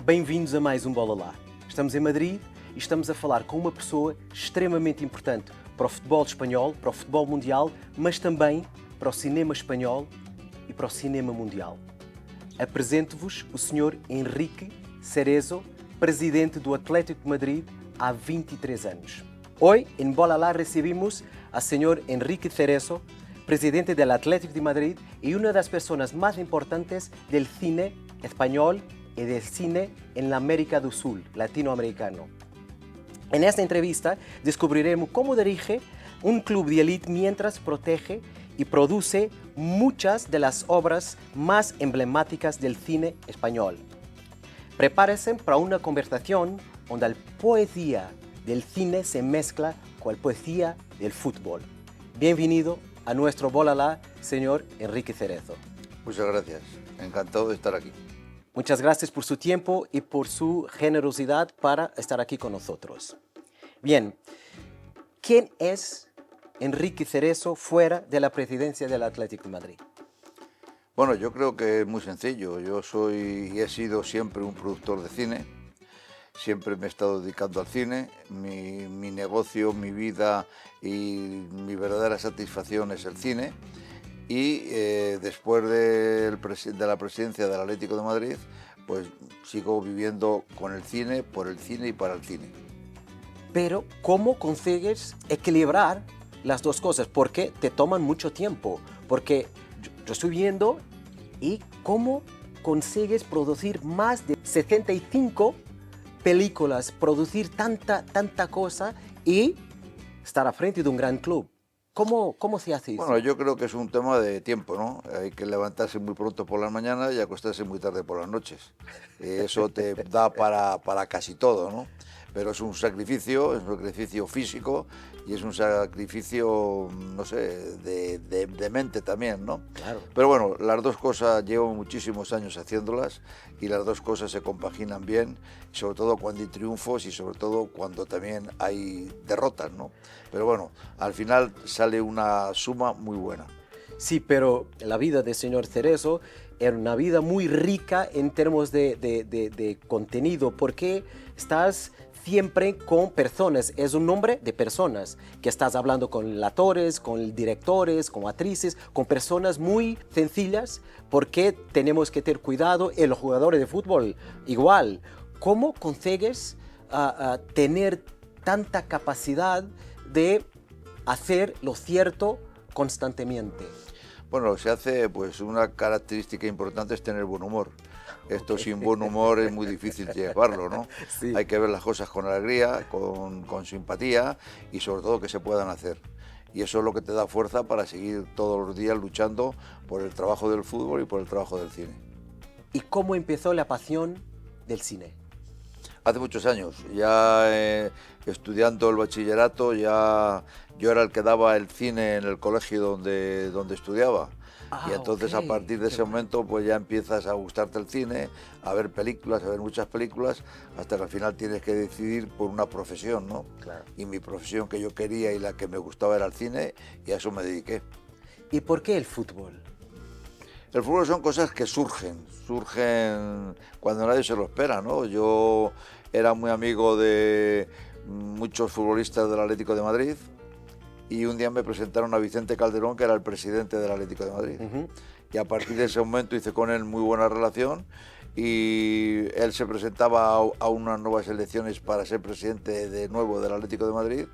Bem-vindos a mais um Bola Lá. Estamos em Madrid e estamos a falar com uma pessoa extremamente importante para o futebol espanhol, para o futebol mundial, mas também para o cinema espanhol e para o cinema mundial. Apresento-vos o Sr. Enrique Cerezo, presidente do Atlético de Madrid há 23 anos. Hoy en Bola Lá recibimos al señor Enrique Cerezo, presidente del Atlético de Madrid y una de las personas más importantes del cine español y del cine en la América del Sur, latinoamericano. En esta entrevista descubriremos cómo dirige un club de élite mientras protege y produce muchas de las obras más emblemáticas del cine español. Prepárense para una conversación donde la poesía del cine se mezcla con la poesía del fútbol. Bienvenido a nuestro Bola Lá, señor Enrique Cerezo. Muchas gracias, encantado de estar aquí. Muchas gracias por su tiempo y por su generosidad para estar aquí con nosotros. Bien, ¿quién es Enrique Cerezo fuera de la presidencia del Atlético de Madrid? Bueno, yo creo que es muy sencillo. Yo soy y he sido siempre un productor de cine. Siempre me he estado dedicando al cine. Mi negocio, mi vida y mi verdadera satisfacción es el cine. Y después de la presidencia del Atlético de Madrid, pues sigo viviendo con el cine, por el cine y para el cine. Pero, ¿cómo consigues equilibrar las dos cosas? Porque te toman mucho tiempo. Porque yo estoy viendo y cómo consigues producir más de 75 películas, producir tanta cosa y estar a frente de un gran club. ¿Cómo se hace eso? Bueno, yo creo que es un tema de tiempo, ¿no? Hay que levantarse muy pronto por las mañanas y acostarse muy tarde por las noches. Eso te da para casi todo, ¿no? Pero es un sacrificio físico y es un sacrificio, no sé, de mente también, ¿no? Claro. Pero bueno, las dos cosas llevo muchísimos años haciéndolas y las dos cosas se compaginan bien, sobre todo cuando hay triunfos y sobre todo cuando también hay derrotas, ¿no? Pero bueno, al final sale una suma muy buena. Sí, pero la vida del señor Cerezo era una vida muy rica en términos de contenido, porque estás siempre con personas, es un nombre de personas, que estás hablando con actores, con directores, con actrices, con personas muy sencillas, porque tenemos que tener cuidado, y los jugadores de fútbol igual. ¿Cómo consigues tener tanta capacidad de hacer lo cierto constantemente? Bueno, se hace, pues una característica importante es tener buen humor. Esto sin buen humor es muy difícil llevarlo, ¿no? Sí. Hay que ver las cosas con alegría, con simpatía y sobre todo que se puedan hacer. Y eso es lo que te da fuerza para seguir todos los días luchando por el trabajo del fútbol y por el trabajo del cine. ¿Y cómo empezó la pasión del cine? Hace muchos años, ya estudiando el bachillerato, ya yo era el que daba el cine en el colegio donde estudiaba. Y entonces ok. a partir de ese momento pues ya empiezas a gustarte el cine, a ver películas, a ver muchas películas, hasta que al final tienes que decidir por una profesión, ¿no? Claro. Y mi profesión que yo quería y la que me gustaba era el cine y a eso me dediqué. ¿Y por qué el fútbol? El fútbol son cosas que surgen cuando nadie se lo espera, ¿no? Yo era muy amigo de muchos futbolistas del Atlético de Madrid y un día me presentaron a Vicente Calderón, que era el presidente del Atlético de Madrid. Y a partir de ese momento hice con él muy buena relación y él se presentaba a unas nuevas elecciones para ser presidente de nuevo del Atlético de Madrid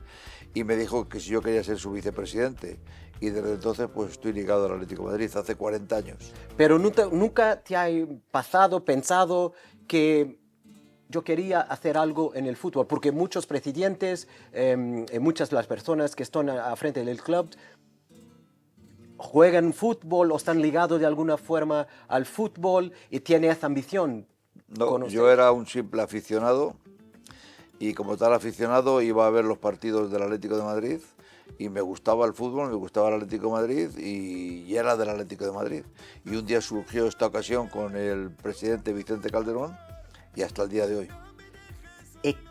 y me dijo que si yo quería ser su vicepresidente. Y desde entonces pues estoy ligado al Atlético de Madrid, hace 40 años. Pero nunca te ha pensado que yo quería hacer algo en el fútbol, porque muchos presidentes, muchas de las personas que están a frente del club juegan fútbol o están ligados de alguna forma al fútbol y tienen esa ambición. No, yo era un simple aficionado y como tal aficionado iba a ver los partidos del Atlético de Madrid y me gustaba el fútbol, me gustaba el Atlético de Madrid y era del Atlético de Madrid. Y un día surgió esta ocasión con el presidente Vicente Calderón y hasta el día de hoy.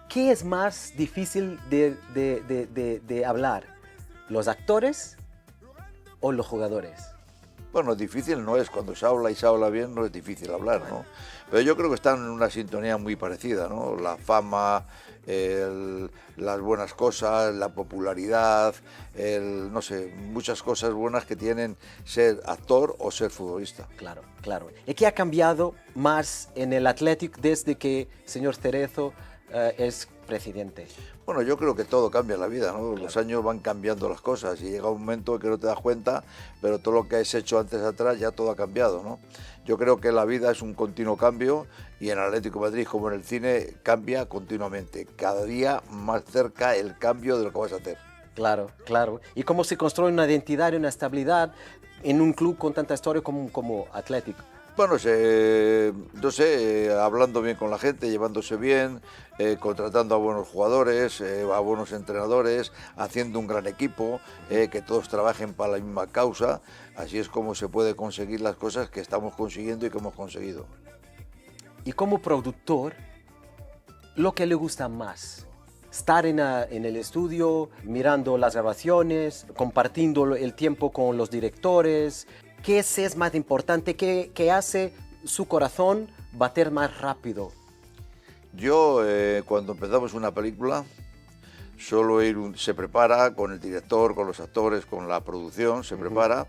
¿Qué es más difícil de hablar? ¿Los actores o los jugadores? Bueno, difícil no es, cuando se habla y se habla bien no es difícil hablar, ¿no? Pero yo creo que están en una sintonía muy parecida, ¿no? La fama, las buenas cosas, la popularidad, no sé, muchas cosas buenas que tienen ser actor o ser futbolista. Claro, claro. ¿Y qué ha cambiado más en el Athletic desde que el señor Cerezo es presidente? Bueno, yo creo que todo cambia en la vida, ¿no? Los años van cambiando las cosas y llega un momento que no te das cuenta, pero todo lo que has hecho antes atrás ya todo ha cambiado, ¿no? Yo creo que la vida es un continuo cambio y en Atlético de Madrid como en el cine cambia continuamente, cada día más cerca el cambio de lo que vas a hacer. Claro, claro. ¿Y cómo se construye una identidad y una estabilidad en un club con tanta historia como Athletic? Bueno, no sé, hablando bien con la gente, llevándose bien, contratando a buenos jugadores, a buenos entrenadores, haciendo un gran equipo, que todos trabajen para la misma causa. Así es como se puede conseguir las cosas que estamos consiguiendo y que hemos conseguido. Y como productor, lo que le gusta más, estar en el estudio, mirando las grabaciones, compartiendo el tiempo con los directores. ¿Qué es más importante? ¿Qué hace su corazón bater más rápido? Yo, cuando empezamos una película, suelo se prepara con el director, con los actores, con la producción, se prepara,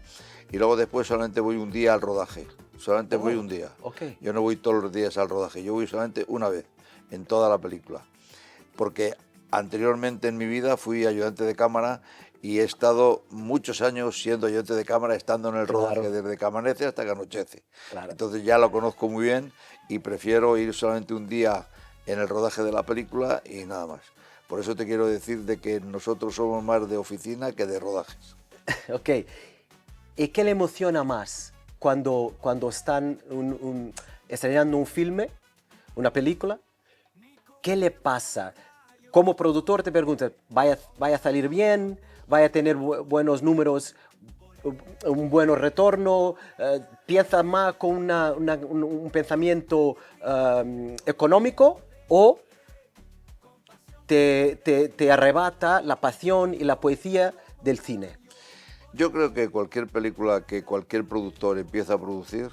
y luego después solamente voy un día al rodaje. Solamente voy un día. Okay. Yo no voy todos los días al rodaje, yo voy solamente una vez en toda la película. Porque anteriormente en mi vida fui ayudante de cámara y he estado muchos años siendo ayudante de cámara, estando en el rodaje desde que amanece hasta que anochece. Claro. Entonces ya lo conozco muy bien y prefiero ir solamente un día en el rodaje de la película y nada más. Por eso te quiero decir de que nosotros somos más de oficina que de rodajes. Ok. ¿Y qué le emociona más cuando están estrenando un filme, una película? ¿Qué le pasa? Como productor te preguntas, ¿vaya a salir bien? ¿Vaya a tener buenos números, un buen retorno? ¿Piensa más con un pensamiento económico o te arrebata la pasión y la poesía del cine? Yo creo que cualquier película que cualquier productor empieza a producir,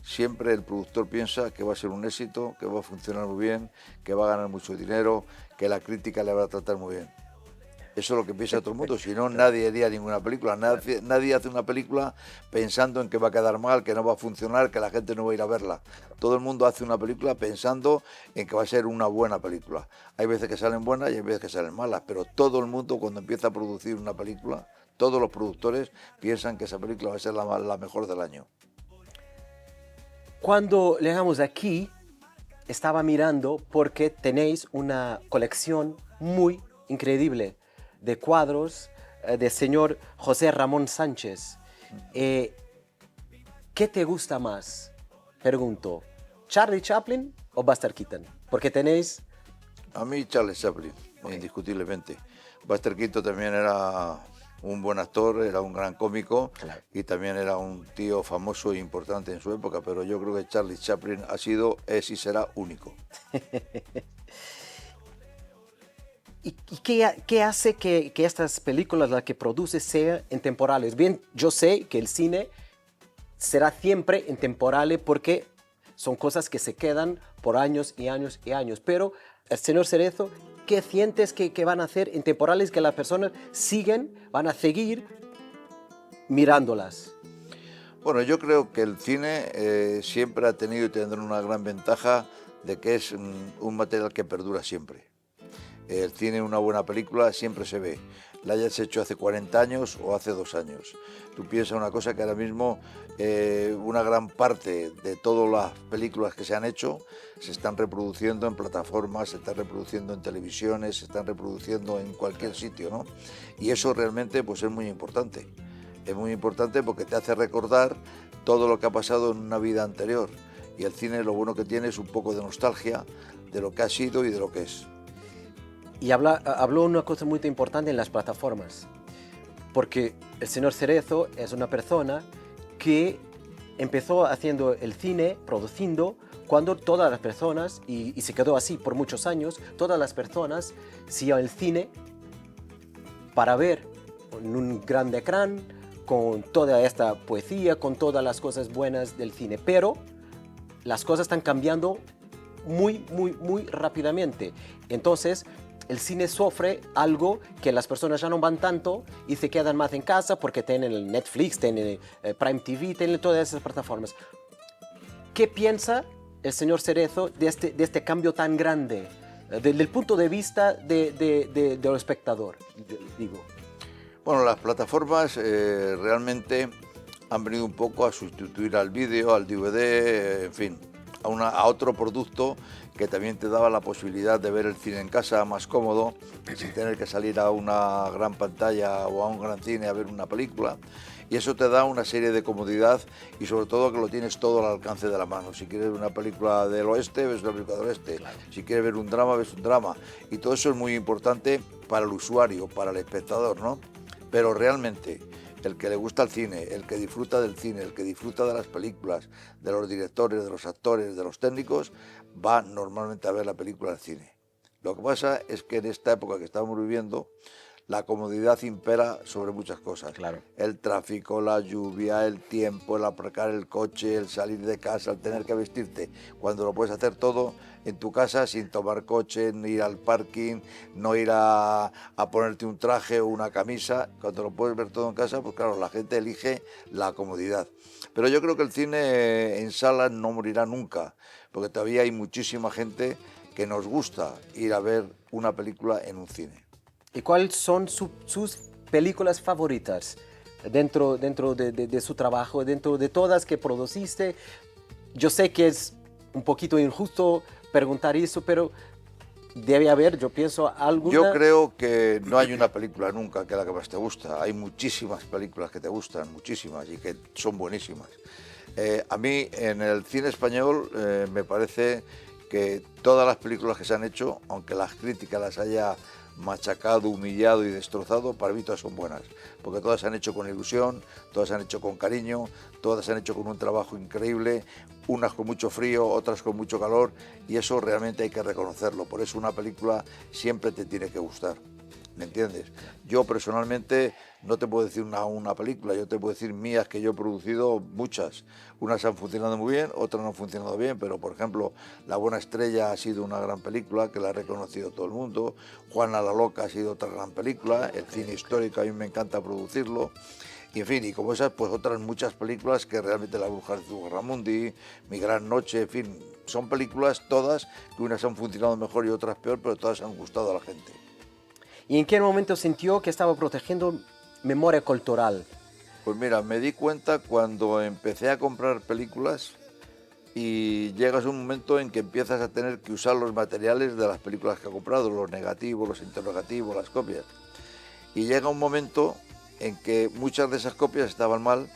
siempre el productor piensa que va a ser un éxito, que va a funcionar muy bien, que va a ganar mucho dinero, que la crítica le va a tratar muy bien. Eso es lo que piensa todo el mundo, si no nadie haría ninguna película. Nadie hace una película pensando en que va a quedar mal, que no va a funcionar, que la gente no va a ir a verla. Todo el mundo hace una película pensando en que va a ser una buena película. Hay veces que salen buenas y hay veces que salen malas, pero todo el mundo cuando empieza a producir una película, todos los productores piensan que esa película va a ser la mejor del año. Cuando llegamos aquí, estaba mirando porque tenéis una colección muy increíble de cuadros del señor José Ramón Sánchez. ¿Qué te gusta más? Pregunto, ¿Charlie Chaplin o Buster Keaton? Porque tenéis... A mí Charles Chaplin, indiscutiblemente. Buster Keaton también era un buen actor, era un gran cómico, claro, y también era un tío famoso e importante en su época, pero yo creo que Charlie Chaplin ha sido, es y será único. ¿Y qué hace que estas películas, las que produce, sean intemporales? Bien, yo sé que el cine será siempre intemporal porque son cosas que se quedan por años y años y años, pero el señor Cerezo, ¿qué sientes que van a ser intemporales, que las personas van a seguir mirándolas? Bueno, yo creo que el cine siempre ha tenido y tendrá una gran ventaja de que es un material que perdura siempre. El cine, una buena película, siempre se ve. La hayas hecho hace 40 años o hace 2 años. Tú piensas una cosa que ahora mismo una gran parte de todas las películas que se han hecho se están reproduciendo en plataformas, se están reproduciendo en televisiones, se están reproduciendo en cualquier sitio, ¿no? Y eso realmente pues, es muy importante. Es muy importante porque te hace recordar todo lo que ha pasado en una vida anterior. Y el cine lo bueno que tiene es un poco de nostalgia de lo que ha sido y de lo que es. Y habló una cosa muy importante en las plataformas, porque el señor Cerezo es una persona que empezó haciendo el cine, produciendo, cuando todas las personas, y se quedó así por muchos años, todas las personas se iban al cine para ver en un gran ecrán, con toda esta poesía, con todas las cosas buenas del cine, pero las cosas están cambiando muy rápidamente. Entonces, el cine sufre algo que las personas ya no van tanto y se quedan más en casa porque tienen el Netflix, tienen Prime TV, tienen todas esas plataformas. ¿Qué piensa el señor Cerezo de este cambio tan grande desde el punto de vista del espectador, digo? Bueno, las plataformas realmente han venido un poco a sustituir al vídeo, al DVD, en fin, a otro producto que también te daba la posibilidad de ver el cine en casa más cómodo, sin tener que salir a una gran pantalla o a un gran cine a ver una película. Y eso te da una serie de comodidad y sobre todo que lo tienes todo al alcance de la mano. Si quieres ver una película del oeste, ves una película del oeste. Claro. Si quieres ver un drama, ves un drama. Y todo eso es muy importante para el usuario, para el espectador, ¿no? Pero realmente el que le gusta el cine, el que disfruta del cine, el que disfruta de las películas, de los directores, de los actores, de los técnicos, va normalmente a ver la película al cine. Lo que pasa es que en esta época que estamos viviendo, la comodidad impera sobre muchas cosas. Claro. El tráfico, la lluvia, el tiempo, el aparcar el coche, el salir de casa, el tener que vestirte, cuando lo puedes hacer todo en tu casa sin tomar coche, ni ir al parking, no ir a ponerte un traje o una camisa, cuando lo puedes ver todo en casa, pues claro, la gente elige la comodidad. Pero yo creo que el cine en salas no morirá nunca, porque todavía hay muchísima gente que nos gusta ir a ver una película en un cine. ¿Y cuáles son sus películas favoritas dentro de su trabajo, dentro de todas que produciste? Yo sé que es un poquito injusto preguntar eso, pero debe haber, yo pienso, alguna... Yo creo que no hay una película nunca que la que más te gusta. Hay muchísimas películas que te gustan, muchísimas, y que son buenísimas. A mí, en el cine español, me parece que todas las películas que se han hecho, aunque las críticas las haya machacado, humillado y destrozado, para mí todas son buenas, porque todas se han hecho con ilusión, todas se han hecho con cariño, todas se han hecho con un trabajo increíble, unas con mucho frío, otras con mucho calor, y eso realmente hay que reconocerlo. Por eso una película siempre te tiene que gustar, ¿me entiendes? Yo personalmente no te puedo decir una película, yo te puedo decir mías que yo he producido muchas. Unas han funcionado muy bien, otras no han funcionado bien, pero por ejemplo, La Buena Estrella ha sido una gran película que la ha reconocido todo el mundo. Juana la Loca ha sido otra gran película. El cine histórico a mí me encanta producirlo. Y en fin, y como esas, pues otras muchas películas que realmente La Bruja de Zugarramundi, Mi Gran Noche, en fin, son películas todas que unas han funcionado mejor y otras peor, pero todas han gustado a la gente. ¿Y en qué momento sintió que estaba protegiendo memoria cultural? Pues mira, me di cuenta cuando empecé a comprar películas y llegas a un momento en que empiezas a tener que usar los materiales de las películas que has comprado, los negativos, los interrogativos, las copias. Y llega un momento en que muchas de esas copias estaban mal,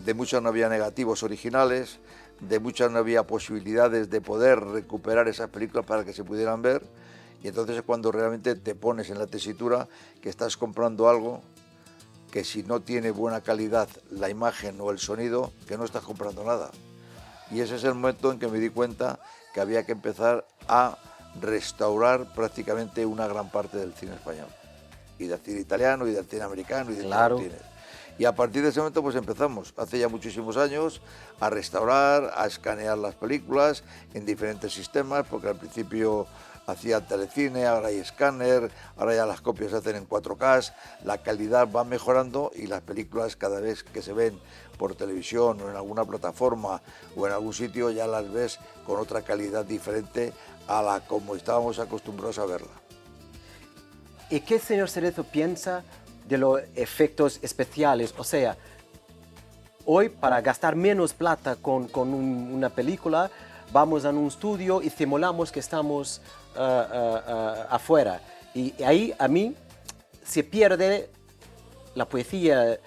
de muchas no había negativos originales, de muchas no había posibilidades de poder recuperar esas películas para que se pudieran ver. Y entonces es cuando realmente te pones en la tesitura que estás comprando algo que si no tiene buena calidad la imagen o el sonido, que no estás comprando nada. Y ese es el momento en que me di cuenta que había que empezar a restaurar prácticamente una gran parte del cine español. Y del cine italiano, y del cine americano, y de Claro. todos los cines. Y a partir de ese momento pues empezamos, hace ya muchísimos años, a restaurar, a escanear las películas en diferentes sistemas, porque al principio hacía telecine, ahora hay escáner, ahora ya las copias se hacen en 4K, la calidad va mejorando y las películas cada vez que se ven por televisión o en alguna plataforma o en algún sitio ya las ves con otra calidad diferente a la como estábamos acostumbrados a verla. ¿Y qué señor Cerezo piensa de los efectos especiales? O sea, hoy para gastar menos plata con una película, vamos a un estudio y simulamos que estamos afuera. Y ahí a mí se pierde la poesía,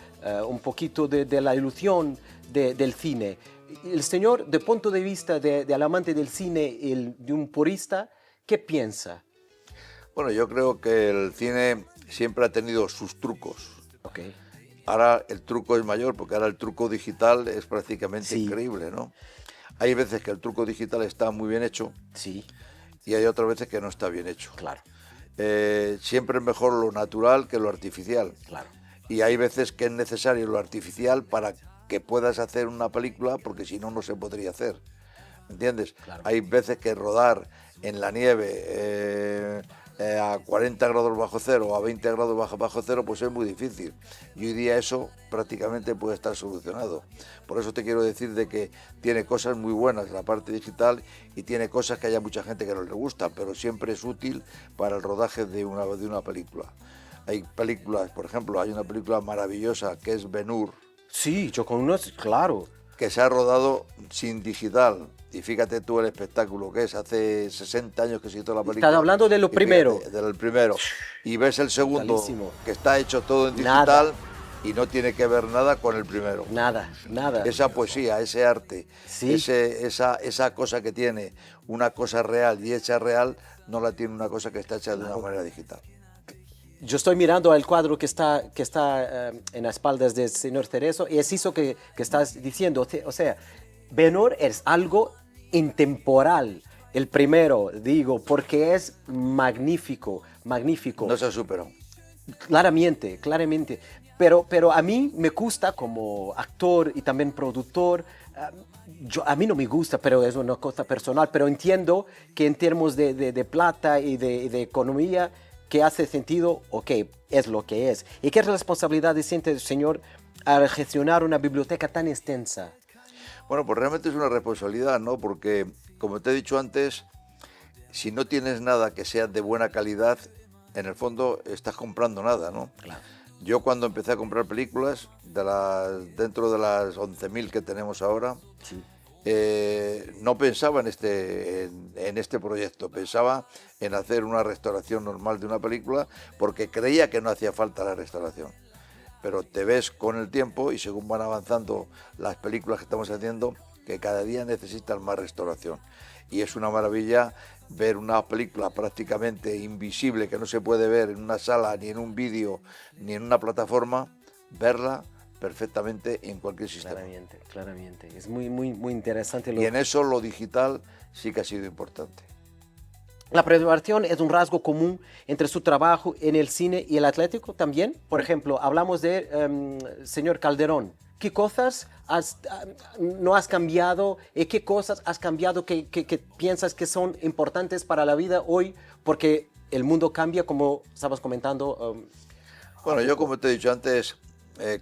un poquito de la ilusión del cine. El señor, de punto de vista del amante del cine y de un purista, ¿qué piensa? Bueno, yo creo que el cine siempre ha tenido sus trucos. Okay. Ahora el truco es mayor, porque ahora el truco digital es prácticamente Sí. increíble, ¿no? Hay veces que el truco digital está muy bien hecho Sí, y hay otras veces que no está bien hecho. claro, Siempre es mejor lo natural que lo artificial. claro. Y hay veces que es necesario lo artificial para que puedas hacer una película, porque si no, no se podría hacer. ¿entiendes? Claro. Hay veces que rodar en la nieve a 40 grados bajo cero o a 20 grados bajo cero, pues es muy difícil. Y hoy día eso prácticamente puede estar solucionado. Por eso te quiero decir de que tiene cosas muy buenas la parte digital y tiene cosas que haya mucha gente que no le gusta, pero siempre es útil para el rodaje de una película. Hay películas, por ejemplo, hay una película maravillosa que es Ben-Hur, Sí, yo conozco, claro. que se ha rodado sin digital. Y fíjate tú el espectáculo que es, hace 60 años que se hizo la película. Estás hablando de lo Y primero. fíjate, del primero. Y ves el segundo, Brutalísimo. que está hecho todo en Nada. digital y no tiene que ver nada con el primero. Nada, nada. Esa poesía, ese arte, Sí. esa cosa que tiene una cosa real y hecha real, no la tiene una cosa que está hecha de una manera digital. Yo estoy mirando el cuadro que está en las espaldas del señor Cerezo y es eso que estás diciendo. O sea, Ben-Hur es algo intemporal. El primero, digo, porque es magnífico, magnífico. No se ha superado. Claramente, claramente. Pero a mí me gusta como actor y también productor. A mí no me gusta, pero es una cosa personal. Pero entiendo que en términos de plata y de economía, que hace sentido, ok, es lo que es. ¿Y qué responsabilidad siente el señor al gestionar una biblioteca tan extensa? Bueno, pues realmente es una responsabilidad, ¿no? Porque, como te he dicho antes, si no tienes nada que sea de buena calidad, en el fondo estás comprando nada, ¿no? Claro. Yo cuando empecé a comprar películas, dentro de las 11.000 que tenemos ahora, Sí. no pensaba en este proyecto, pensaba en hacer una restauración normal de una película porque creía que no hacía falta la restauración. Pero te ves con el tiempo y según van avanzando las películas que estamos haciendo, que cada día necesitan más restauración. Y es una maravilla ver una película prácticamente invisible que no se puede ver en una sala, ni en un vídeo, ni en una plataforma, verla perfectamente en cualquier sistema. Claramente, claramente. Es muy, muy, muy interesante. Y en eso lo digital sí que ha sido importante. La preservación es un rasgo común entre su trabajo en el cine y el Atlético también. Por ejemplo, hablamos de señor Calderón. ¿Qué cosas no has cambiado? ¿Qué cosas has cambiado que piensas que son importantes para la vida hoy? Porque el mundo cambia, como estabas comentando. Bueno, yo como te he dicho antes,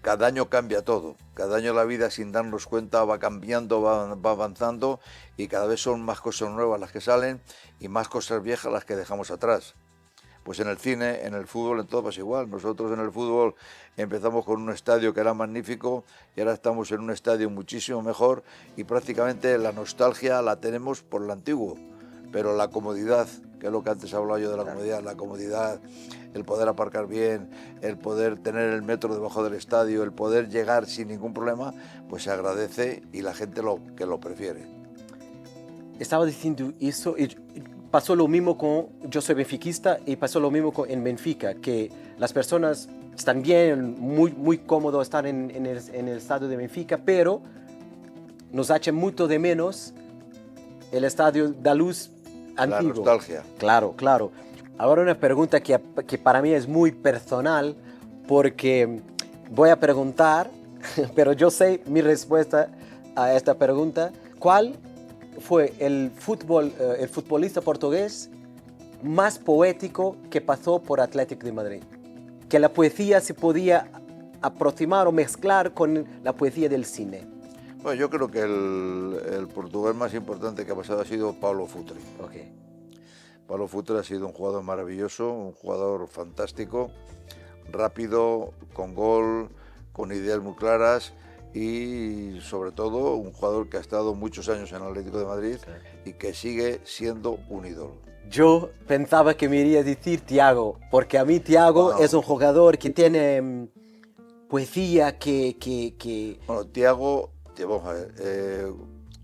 cada año cambia todo. Cada año la vida sin darnos cuenta va cambiando, va avanzando y cada vez son más cosas nuevas las que salen y más cosas viejas las que dejamos atrás. Pues en el cine, en el fútbol, en todo pasa igual. Nosotros en el fútbol empezamos con un estadio que era magnífico y ahora estamos en un estadio muchísimo mejor y prácticamente la nostalgia la tenemos por lo antiguo. Pero la comodidad, que es lo que antes hablaba yo de la comodidad, el poder aparcar bien, el poder tener el metro debajo del estadio, el poder llegar sin ningún problema, pues se agradece y la gente que lo prefiere. Estaba diciendo eso y pasó lo mismo con, yo soy benfiquista y pasó lo mismo en Benfica, que las personas están bien, muy, muy cómodo estar en el estadio de Benfica, pero nos echa mucho de menos el estadio da Luz antiguo. La nostalgia. Claro, claro. Ahora una pregunta que para mí es muy personal, porque voy a preguntar, pero yo sé mi respuesta a esta pregunta. ¿Cuál fue el futbolista portugués más poético que pasó por Atlético de Madrid? Que la poesía se podía aproximar o mezclar con la poesía del cine. Bueno, yo creo que el portugués más importante que ha pasado ha sido Paulo Futre. Okay. Paulo Futre ha sido un jugador maravilloso, un jugador fantástico, rápido, con gol, con ideas muy claras y sobre todo un jugador que ha estado muchos años en el Atlético de Madrid y que sigue siendo un ídolo. Yo pensaba que me iría a decir Thiago, porque a mí Thiago es un jugador que tiene poesía, Bueno, Thiago, vamos a ver,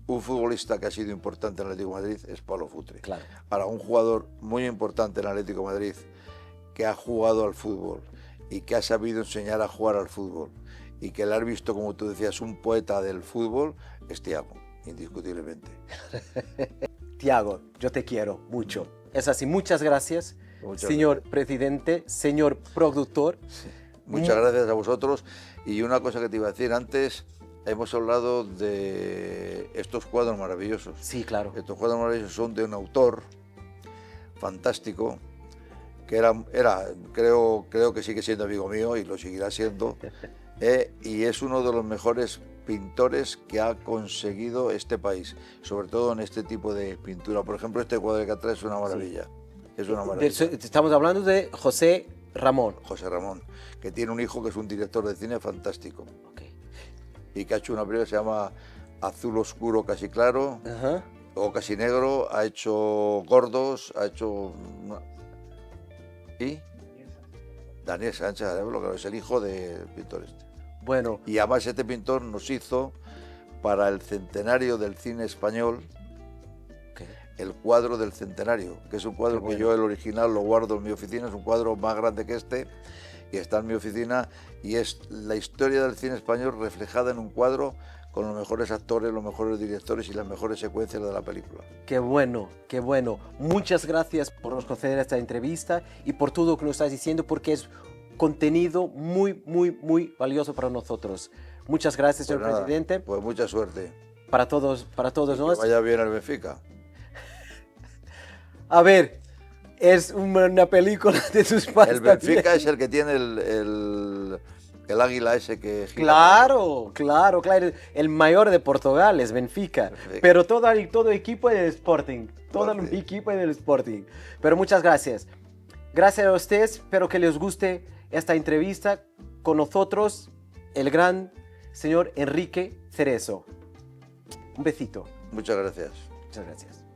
un futbolista que ha sido importante en el Atlético de Madrid es Paulo Futre. Claro. Ahora, un jugador muy importante en el Atlético de Madrid que ha jugado al fútbol y que ha sabido enseñar a jugar al fútbol y que le has visto, como tú decías, un poeta del fútbol, es Thiago, indiscutiblemente. Thiago, yo te quiero mucho. Es así, muchas gracias, señor presidente, señor productor. Sí. Muchas gracias a vosotros. Y una cosa que te iba a decir antes, hemos hablado de estos cuadros maravillosos. Sí, claro. Estos cuadros maravillosos son de un autor fantástico, que creo que sigue siendo amigo mío y lo seguirá siendo, y es uno de los mejores pintores que ha conseguido este país, sobre todo en este tipo de pintura. Por ejemplo, este cuadro que atrás es una maravilla. Es una maravilla. Estamos hablando de José Ramón. José Ramón, que tiene un hijo que es un director de cine fantástico. Okay. Y que ha hecho una película que se llama Azul Oscuro Casi Claro, o Casi Negro, ha hecho Gordos, ha hecho... ¿Y? Daniel Sánchez Arevalo, que es el hijo del pintor este. Bueno. Y además este pintor nos hizo, para el centenario del cine español, el cuadro del centenario, que es un cuadro que yo el original lo guardo en mi oficina, es un cuadro más grande que este, y está en mi oficina, y es la historia del cine español reflejada en un cuadro con los mejores actores, los mejores directores y las mejores secuencias de la película. Qué bueno, qué bueno. Muchas gracias por nos conceder esta entrevista y por todo lo que nos estás diciendo, porque es contenido muy, muy, muy valioso para nosotros. Muchas gracias, señor presidente. Pues mucha suerte. Para todos que vaya bien al Benfica. A ver, es una película de sus padres. El Benfica también. Es el que tiene el águila ese que gira. Claro, claro, claro. El mayor de Portugal es Benfica. Perfecto. Pero todo equipo es del Sporting. Todo el equipo es del Sporting. Pero muchas gracias. Gracias a ustedes. Espero que les guste esta entrevista con nosotros, el gran señor Enrique Cerezo. Un besito. Muchas gracias. Muchas gracias.